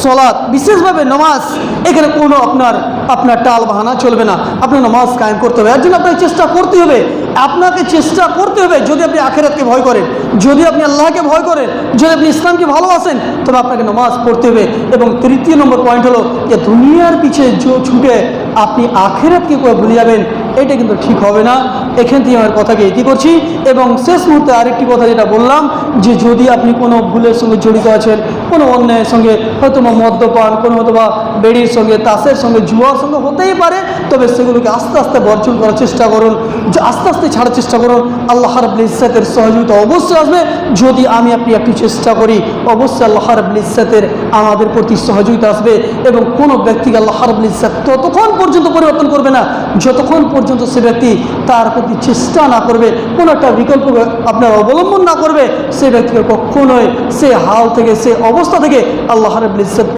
সলাৎ, বিশেষভাবে নামাজ, এখানে কোনো আপনার টাল বাহানা চলবে না। আপনার নামাজ কায়েম করতে হবে, এর জন্য আপনাকে চেষ্টা করতে হবে। আপনাকে চেষ্টা করতে হবে। যদি আপনি আখিরাতকে ভয় করেন, যদি আপনি আল্লাহকে ভয় করেন, যদি আপনি ইসলামকে ভালোবাসেন, তবে আপনাকে নামাজ পড়তে হবে। এবং তৃতীয় নম্বর পয়েন্ট হলো যে দুনিয়ার পিছে ছুটে আপনি আখিরাতকে ভুলে যাবেন, এটা কিন্তু ঠিক হবে না। এখান থেকে আমার কথাকে ইতি করছি। এবং শেষ মুহূর্তে আরেকটি কথা যেটা বললাম, যে যদি আপনি কোনো ভুলের সঙ্গে জড়িত আছেন, কোনো অন্যায়ের সঙ্গে, হয়তো মদ্যপান, কোনো হয়তো বা বেড়ির সঙ্গে, তাসের সঙ্গে, জুয়ার সঙ্গে হতেই পারে, তবে সেগুলোকে আস্তে আস্তে বর্জন করার চেষ্টা করুন, আস্তে আস্তে ছাড়ার চেষ্টা করুন। আল্লাহ রাব্বুল ইজ্জতের সহযোগিতা অবশ্যই আসবে। যদি আপনি একটু চেষ্টা করি, অবশ্যই আল্লাহ রাব্বুল ইজ্জতের আমাদের প্রতি সহযোগিতা আসবে। এবং কোনো ব্যক্তিকে আল্লাহ রাব্বুল ইজ্জত ততক্ষণ পর্যন্ত পরিবর্তন করবে না যতক্ষণ পর্যন্ত সে ব্যক্তি তার প্রতি চেষ্টা না করবে, কোনো একটা বিকল্প আপনার অবলম্বন না করবে, সে ব্যক্তিকে কখনোই সে হাল থেকে, সে অবস্থা থেকে আল্লাহ রাব্বুল ইজ্জত